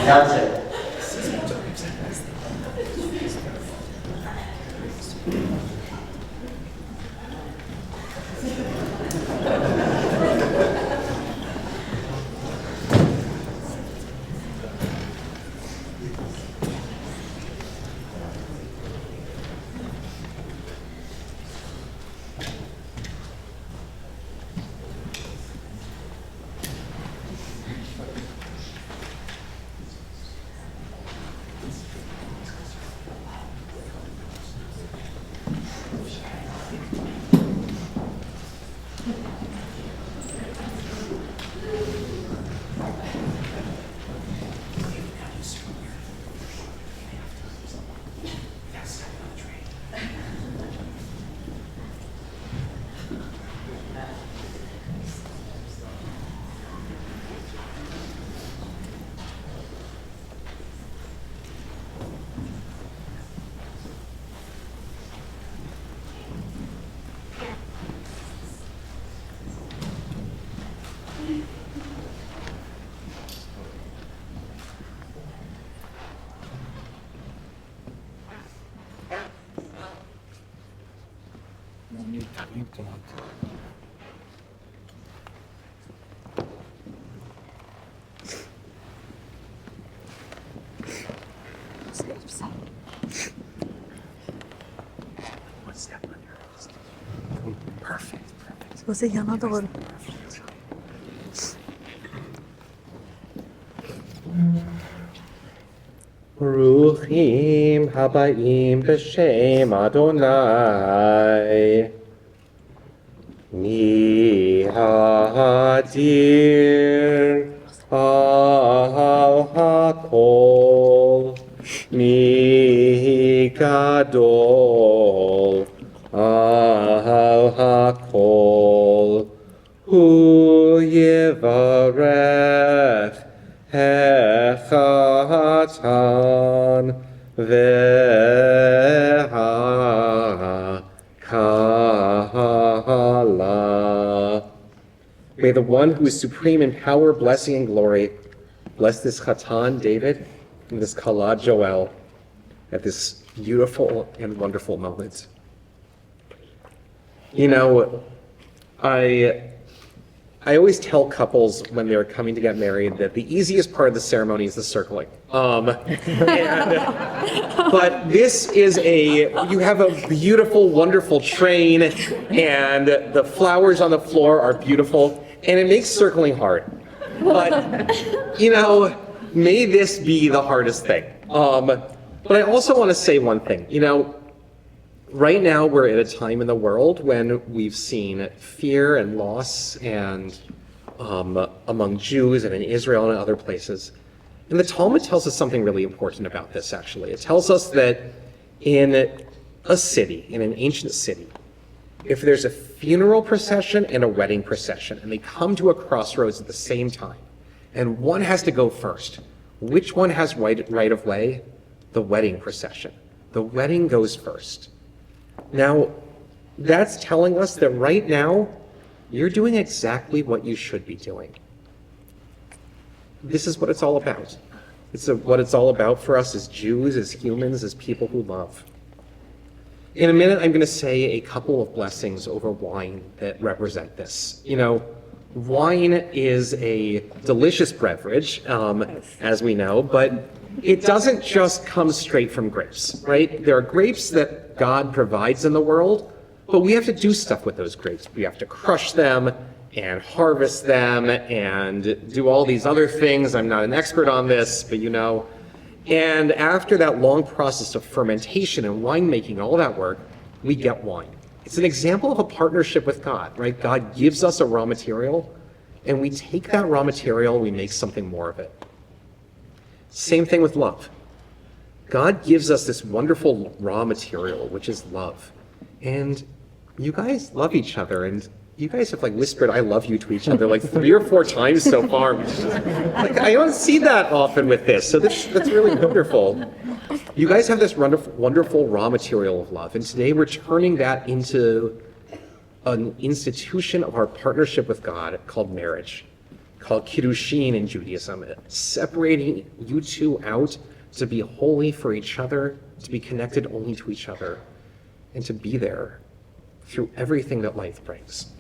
That's it. Você yana doğru. Ruchim habayim b'shem Adonai. Mi hadir al hakol. Mi gadol al hakol. Hu yevarech hechatan ve'hakala. May the one who is supreme in power, blessing, and glory bless this Chatan, David, and this Kala, Joelle, at this beautiful and wonderful moment. You know, I always tell couples when they're coming to get married that the easiest part of the ceremony is the circling. But this is you have a beautiful, wonderful train, and the flowers on the floor are beautiful, and it makes circling hard. But, you know, may this be the hardest thing. But I also want to say one thing. You know, right now we're at a time in the world when we've seen fear and loss and among Jews and in Israel and other places. And the Talmud tells us something really important about this, actually. It tells us that in a city, in an ancient city, if there's a funeral procession and a wedding procession, and they come to a crossroads at the same time, and one has to go first, which one has right of way? The wedding procession. The wedding goes first. Now, that's telling us that right now, you're doing exactly what you should be doing. This is what it's all about. What it's all about for us as Jews, as humans, as people who love. In a minute, I'm going to say a couple of blessings over wine that represent this. You know, wine is a delicious beverage, as we know, but it doesn't just come straight from grapes, right? There are grapes that God provides in the world, but we have to do stuff with those grapes. We have to crush them and harvest them and do all these other things. I'm not an expert on this, but you know. And after that long process of fermentation and winemaking, all that work, we get wine. It's an example of a partnership with God, right? God gives us a raw material, and we take that raw material, we make something more of it. Same thing with love. God gives us this wonderful raw material, which is love. And you guys love each other, and you guys have like whispered "I love you" to each other like 3 or 4 times so far. Like, I don't see that often with this, so that's really wonderful. You guys have this wonderful raw material of love, and today we're turning that into an institution of our partnership with God called marriage, called Kiddushin in Judaism, separating you two out to be holy for each other, to be connected only to each other, and to be there through everything that life brings.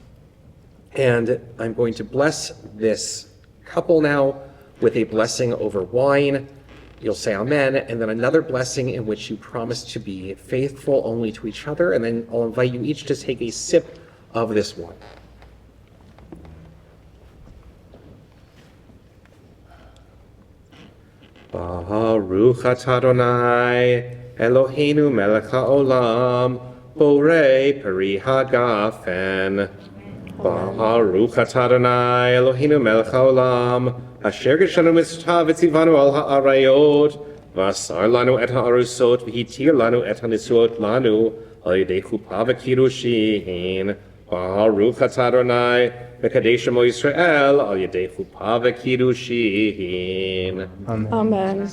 And I'm going to bless this couple now with a blessing over wine. You'll say amen, and then another blessing in which you promise to be faithful only to each other, and then I'll invite you each to take a sip of this wine. Baruch atah Adonai, Eloheinu melech haolam, borei peri hagafen. Baruch atah Adonai, Eloheinu melech haolam, asher geshanu mitzvah v'tzivanu al ha'arayot, v'asar lanu et ha'arusot, v'hitir lanu et ha'nisuot lanu, al yedei chuppah v'kiddushin. Baruch atah Adonai, v'kadesh amo Yisrael, al yedei chuppah v'kiddushin. Amen.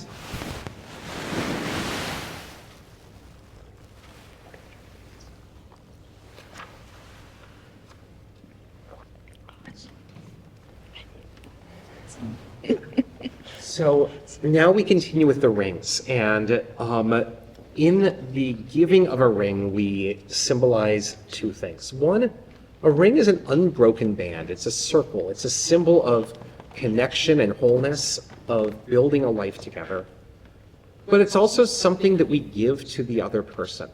So now we continue with the rings, and in the giving of a ring, we symbolize two things. One, a ring is an unbroken band. It's a circle. It's a symbol of connection and wholeness, of building a life together. But it's also something that we give to the other person,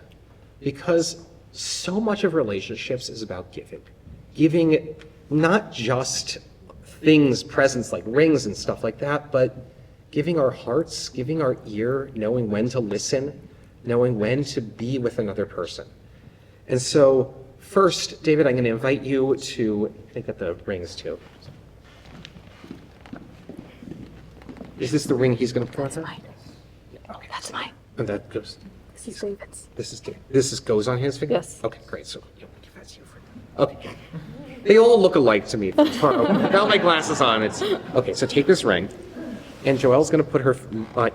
because so much of relationships is about giving. Giving not just things, presents like rings and stuff like that, but giving our hearts, giving our ear, knowing when to listen, knowing when to be with another person. And so first, David, I'm going to invite you to, I think, at the rings too. Is this the ring he's going to put on her? That's mine. Okay. That's mine. And that goes, This is David's. this goes on his finger? Yes. Okay, great. So that's you for okay. They all look alike to me. Without my glasses on, it's okay. So take this ring, and Joelle's going to put her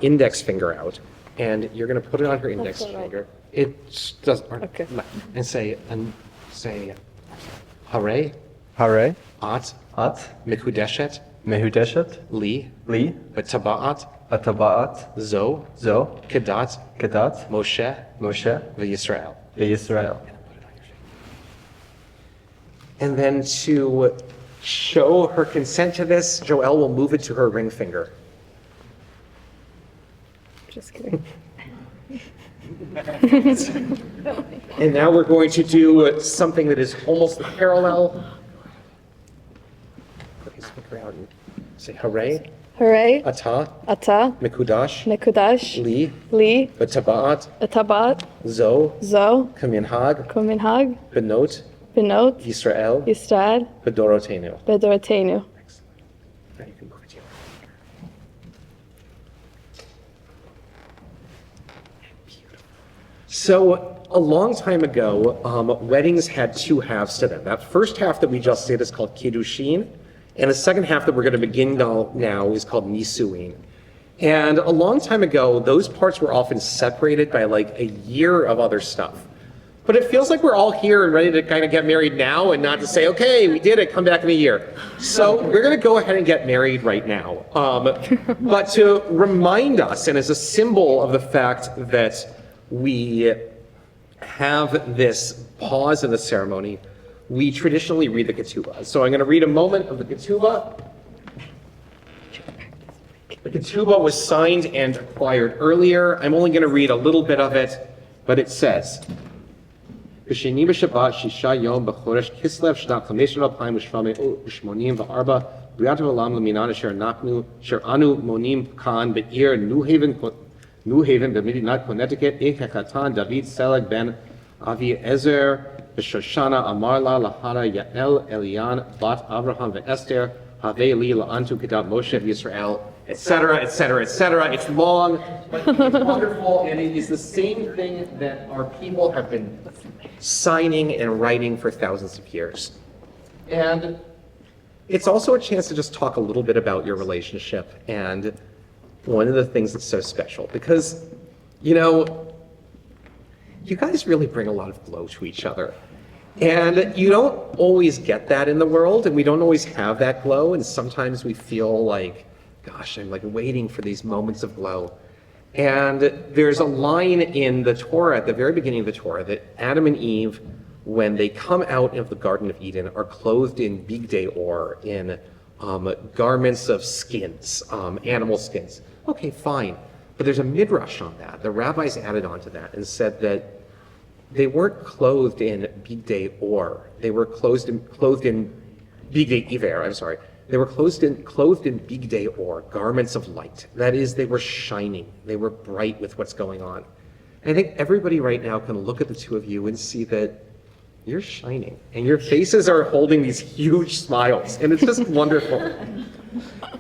index finger out, and you're going to put it on her index That's all right. finger. It does. Okay. And say, Hare, Hare, At, At, Mikudeshet, Mehudeshet, Li, Li, B'Tabaat, Atabaat, Zo, Zo, Kedat, Kedat, Moshe, Moshe, V'Yisrael. Israel. And then to show her consent to this, Joelle will move it to her ring finger. Just kidding. And now we're going to do something that is almost parallel. Put his finger out and say Hare, Hooray. Ata, Ata. Mikudash, Nekudash. Li, Li. B'Tabaat, Atabat. Zo, Zo. Kaminhag, Kuminhag. Benot, Benot. Yisrael, Yisrael. Bedorotenu. Bedorotenu. Now you can move it to your So a long time ago, weddings had two halves to them. That first half that we just did is called Kiddushin, and the second half that we're going to begin now is called Nisuin. And a long time ago, those parts were often separated by like a year of other stuff. But it feels like we're all here and ready to kind of get married now and not to say, okay, we did it, come back in a year. So we're going to go ahead and get married right now. But to remind us, and as a symbol of the fact that we have this pause in the ceremony, we traditionally read the Ketubah. So I'm going to read a moment of the Ketubah. The Ketubah was signed and acquired earlier. I'm only going to read a little bit of it, but it says, בשני בשבת שישה יום בחודש כסלו שנת 5784 בריאת העולם למינן אשר אנו מונים כאן בעיר ניו-הייבן במדינת קונטיקט, איך החתן דוד סלג בן אביעזר בשושנה אמר לה להרה יעל אליאן בת אברהם ואסתר הווה לי לאנטו כדת משה וישראל, etc., etc., etc. It's long, but it's wonderful, and it is the same thing that our people have been signing and writing for thousands of years. And it's also a chance to just talk a little bit about your relationship and one of the things that's so special, because You know, you guys really bring a lot of glow to each other. And you don't always get that in the world, and we don't always have that glow, and sometimes we feel like, gosh, I'm like waiting for these moments of glow. And there's a line in the Torah, at the very beginning of the Torah, that Adam and Eve, when they come out of the Garden of Eden, are clothed in bigdei or, in garments of skins, animal skins. Okay, fine. But there's a midrash on that. The rabbis added on to that and said that they weren't clothed in bigdei or. They were clothed in bigdei iver, I'm sorry. They were clothed in bigdei or, garments of light. That is, they were shining. They were bright with what's going on. And I think everybody right now can look at the two of you and see that you're shining. And your faces are holding these huge smiles. And it's just wonderful.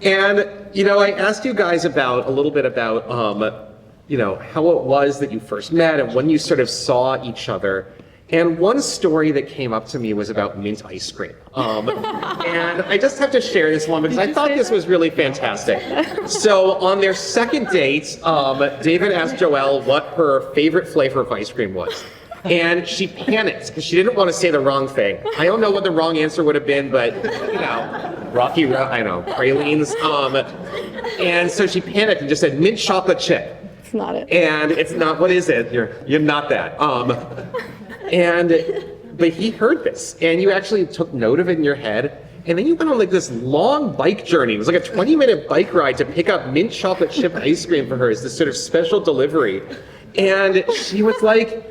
And, you know, I asked you guys a little bit about, how it was that you first met and when you sort of saw each other. And one story that came up to me was about mint ice cream. And I just have to share this one because I thought this was really fantastic. So on their second date, David asked Joelle what her favorite flavor of ice cream was. And she panicked because she didn't want to say the wrong thing. I don't know what the wrong answer would have been, but, pralines. And so she panicked and just said mint chocolate chip. It's not it. And it's not, what is it? You're not that. But he heard this, and you actually took note of it in your head, and then you went on like this long bike journey. It was like a 20-minute bike ride to pick up mint chocolate chip ice cream for her as this sort of special delivery. And she was like,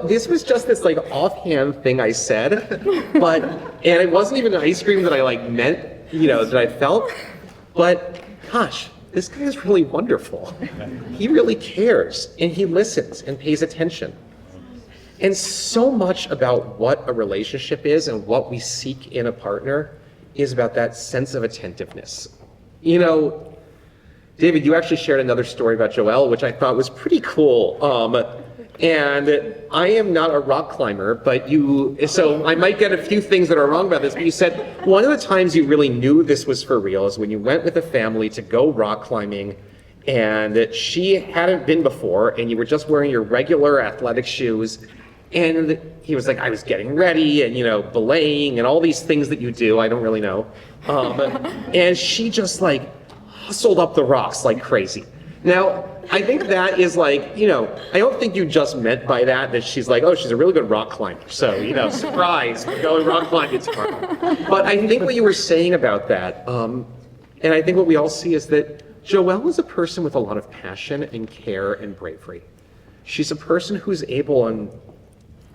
this was just this like offhand thing I said, and it wasn't even an ice cream that I like meant, that I felt, but gosh, this guy is really wonderful. He really cares, and he listens and pays attention. And so much about what a relationship is and what we seek in a partner is about that sense of attentiveness. David, you actually shared another story about Joelle, which I thought was pretty cool. And I am not a rock climber, so I might get a few things that are wrong about this, but you said one of the times you really knew this was for real is when you went with a family to go rock climbing, and she hadn't been before, and you were just wearing your regular athletic shoes. And he was like, I was getting ready and, belaying and all these things that you do. I don't really know. And she just like hustled up the rocks like crazy. Now, I think that is like, I don't think you just meant by that she's like, oh, she's a really good rock climber. So, surprise, we're going rock climbing tomorrow. But I think what you were saying about that, and I think what we all see is that Joelle is a person with a lot of passion and care and bravery. She's a person who's able, and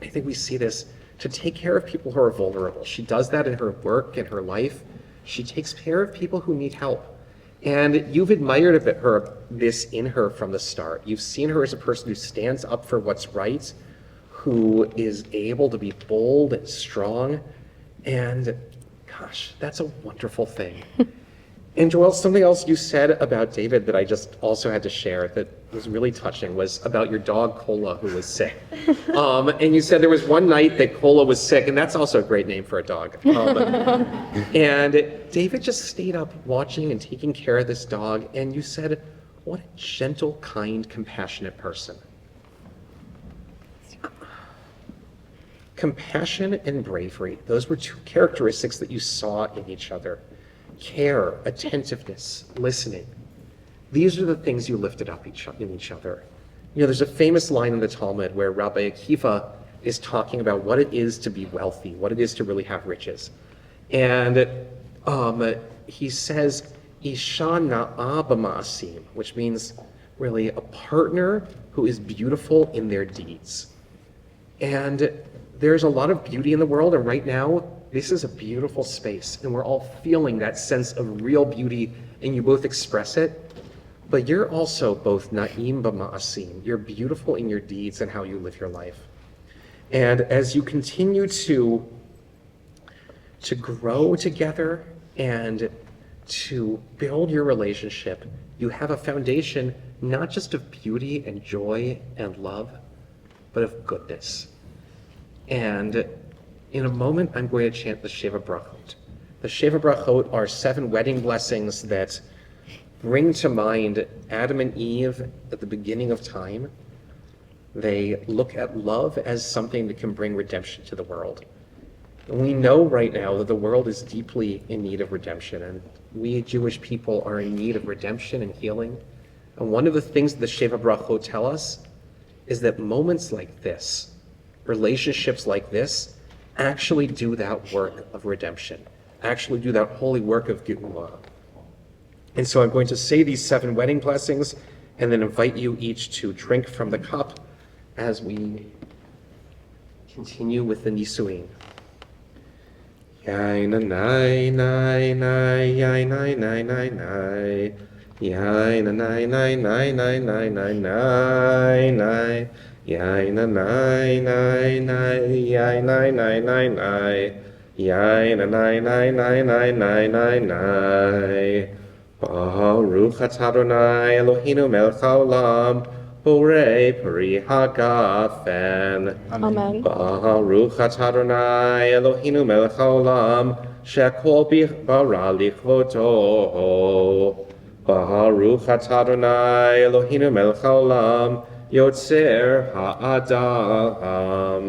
I think we see this, to take care of people who are vulnerable. She does that in her work and her life. She takes care of people who need help. And you've admired this in her from the start. You've seen her as a person who stands up for what's right, who is able to be bold and strong. And gosh, that's a wonderful thing. And Joelle, something else you said about David that I just also had to share that was really touching was about your dog, Cola, who was sick. And you said there was one night that Cola was sick, and that's also a great name for a dog. And David just stayed up watching and taking care of this dog, and you said, what a gentle, kind, compassionate person. Compassion and bravery, those were two characteristics that you saw in each other. Care, attentiveness, listening. These are the things you lifted up in each other. There's a famous line in the Talmud where Rabbi Akiva is talking about what it is to be wealthy, what it is to really have riches. And he says, Isha na'a b'ma'asim, which means really a partner who is beautiful in their deeds. And there's a lot of beauty in the world, and right now, this is a beautiful space, and we're all feeling that sense of real beauty, and you both express it. But you're also both na'im b'ma'asim. You're beautiful in your deeds and how you live your life. And as you continue to grow together and to build your relationship, you have a foundation not just of beauty and joy and love, but of goodness. And in a moment, I'm going to chant the Sheva Brachot. The Sheva Brachot are 7 wedding blessings that bring to mind Adam and Eve at the beginning of time. They look at love as something that can bring redemption to the world. And we know right now that the world is deeply in need of redemption, and we Jewish people are in need of redemption and healing. And one of the things that the Sheva Brachot tell us is that moments like this, relationships like this, actually do that work of redemption, actually do that holy work of Ketubah. And so I'm going to say these 7 wedding blessings and then invite you each to drink from the cup as we continue with the Nisuin. Yai na nai nai nai yai nai nai nai nai yai na nai nai nai nai nai nai nai nai yai na nai nai nai yai nai nai nai nai yai na nai nai nai nai nai nai nai Baruch atah Adonai Eloheinu melech haolam Borei peri hagafen. Amen. Baruch atah Adonai Eloheinu melech haolam shekol bara lichvoto. Baruch atah Adonai Eloheinu melech haolam yotzer ha'adam.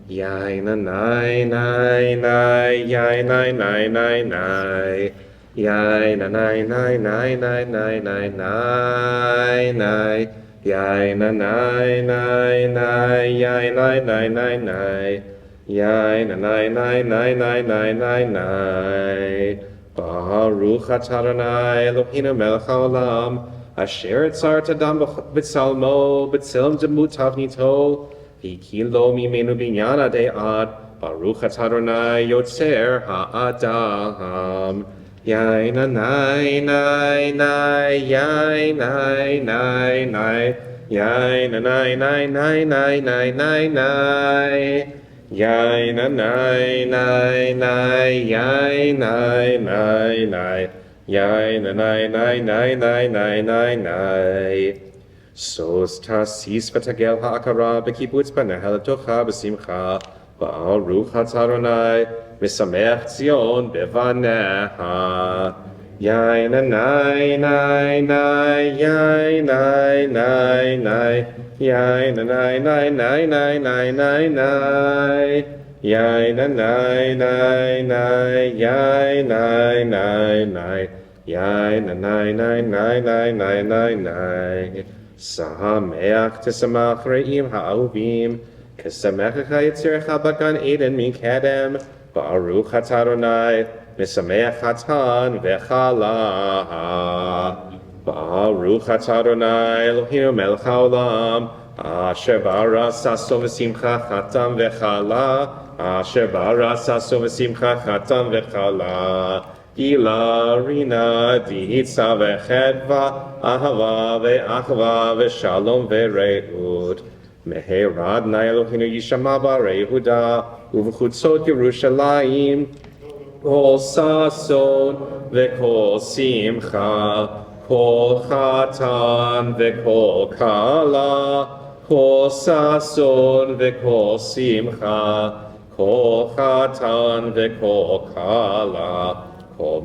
Yai na nai nai nai yai nai nai nai nai yai na nai nai nai nai nai nai nai nai yai na nai nai nai yai nai nai nai nai yai na nai nai nai nai nai nai nai Baruch atah Adonai Eloheinu melech haolam asher etzart adam b'tzalmo b'tzelem demut tavnito v'kilo mimenu binyan adei ad Baruch atah Adonai yotzer ha'adam Yai na nai nai nai yai nai nai nai yai na nai nai nai nai nai nai nai yai na nai nai nai yai nai nai nai yai na nai nai nai nai nai nai nai Sos tasis v'tagel ha'akara b'kibbutz b'nehel tocha b'simcha Baruch atah Adonai Misamech Zion bevaneha. Yai na nai nai nai yai nai nai nai yai na nai nai nai nai nai nai nai yai na nai nai nai yai nai nai nai yai na nai nai nai nai nai nai nai Sameach tisamach re'im ha'ahuvim Kesamecha yitzirecha bagan Eden min kedem Baruch atah Adonai, misameach hatan v'chala. Baruch atah Adonai, Eloheinu melech haolam, asher bara saso v'simcha chatam v'chala, asher bara saso v'simcha chatam v'chala. Gila rina dihitza v'chedva, ahava v'achava v'shalom v're'ud. Meherad na Eloheinu yishama b'arei Yehuda, ובחוצות ירושלים כל ששון וכל שמחה, כל חתן וכל כלה, כל ששון וכל שמחה, כל חתן וכל כלה, כל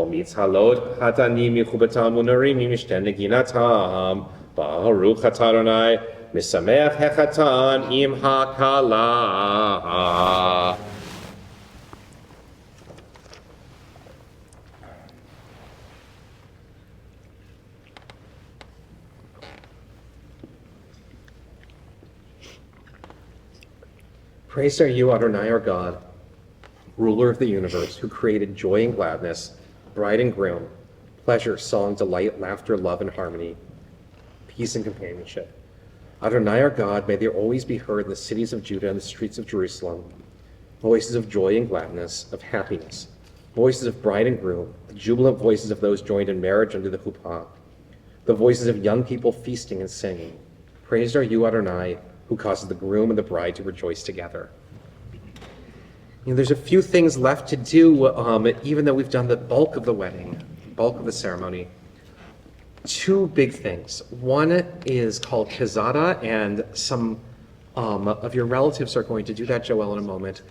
מצהלות חתנים מחובתם ונרים ממשתה נגינתם, ברוך אתה אדוני Misameach hechatan im hakala. Praised are you, Adonai, our God, ruler of the universe, who created joy and gladness, bride and groom, pleasure, song, delight, laughter, love, and harmony, peace and companionship. Adonai our God, may there always be heard in the cities of Judah and the streets of Jerusalem voices of joy and gladness, of happiness, voices of bride and groom, the jubilant voices of those joined in marriage under the chuppah, the voices of young people feasting and singing. Praised are you, Adonai, who causes the groom and the bride to rejoice together. There's a few things left to do, even though we've done the bulk of the wedding, bulk of the ceremony. 2 big things. One is called Kazada, and some of your relatives are going to do that, Joelle, in a moment.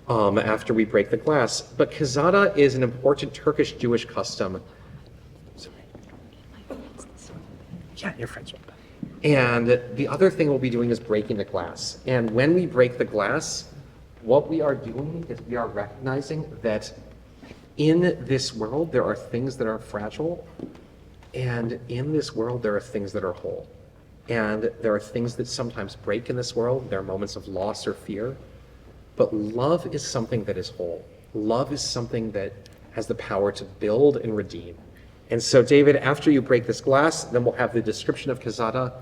after we break the glass. But Kazada is an important Turkish Jewish custom. Sorry. Yeah, you're friends with them. And the other thing we'll be doing is breaking the glass. And when we break the glass, what we are doing is we are recognizing that in this world, there are things that are fragile, and in this world, there are things that are whole. And there are things that sometimes break in this world. There are moments of loss or fear. But love is something that is whole. Love is something that has the power to build and redeem. And so, David, after you break this glass, then we'll have the description of Kazada.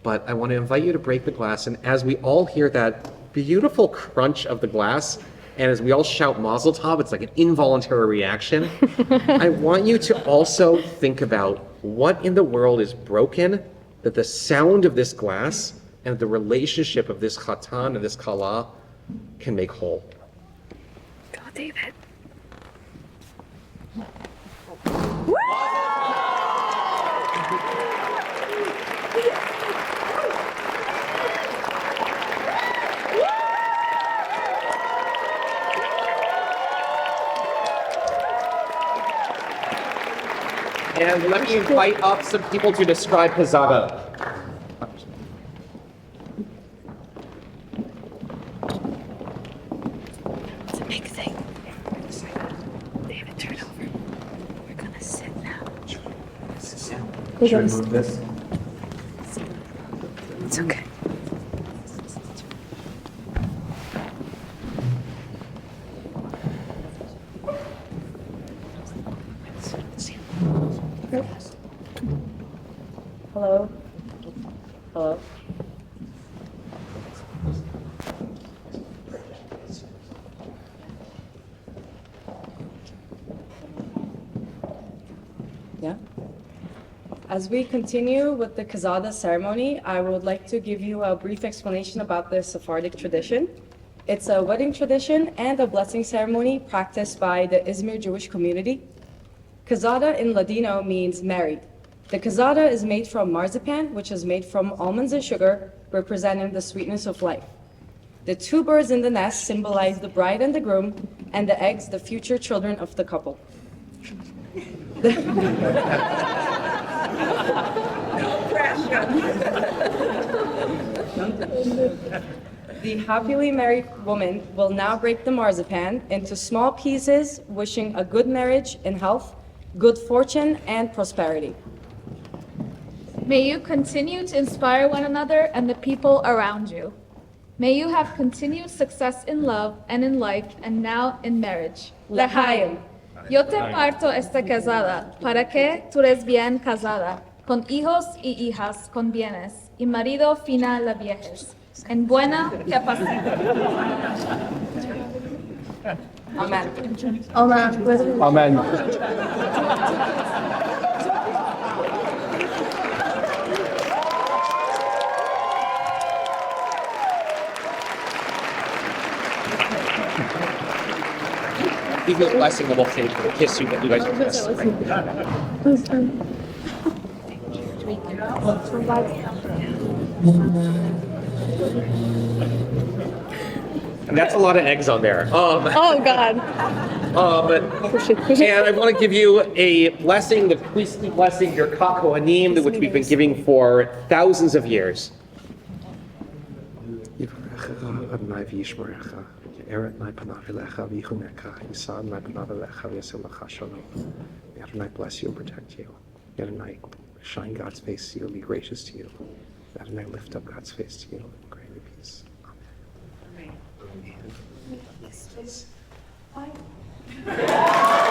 But I want to invite you to break the glass. And as we all hear that beautiful crunch of the glass, and as we all shout Mazel Tov, it's like an involuntary reaction. I want you to also think about what in the world is broken, that the sound of this glass and the relationship of this Chatan and this Kala can make whole. Go, David. And let me invite up some people to describe Kazada. It's a big thing. David, turn over. We're gonna sit now. Should we move this? It's okay. Hello? Hello? Yeah? As we continue with the Kazada ceremony, I would like to give you a brief explanation about the Sephardic tradition. It's a wedding tradition and a blessing ceremony practiced by the Izmir Jewish community. Kazada in Ladino means married. The Kazada is made from marzipan, which is made from almonds and sugar, representing the sweetness of life. The two birds in the nest symbolize the bride and the groom, and the eggs, the future children of the couple. The happily married woman will now break the marzipan into small pieces, wishing a good marriage and health, good fortune, and prosperity. May you continue to inspire one another and the people around you. May you have continued success in love and in life and now in marriage. L'chaim. Yo te parto esta casada para que tú eres bien casada, con hijos y hijas con bienes, y marido final la viejes, en buena capacidad. Amen. Amen. Give you a blessing and we'll take a kiss you that you guys will kiss. And that's a lot of eggs on there. Oh, God. And I want to give you a blessing, the priestly blessing, your Kat Kohanim, which we've been giving for thousands of years. May Adonai bless you and protect you. May Adonai shine God's face to you and be gracious to you. May Adonai lift up God's face to you and grant you peace. Amen. Amen.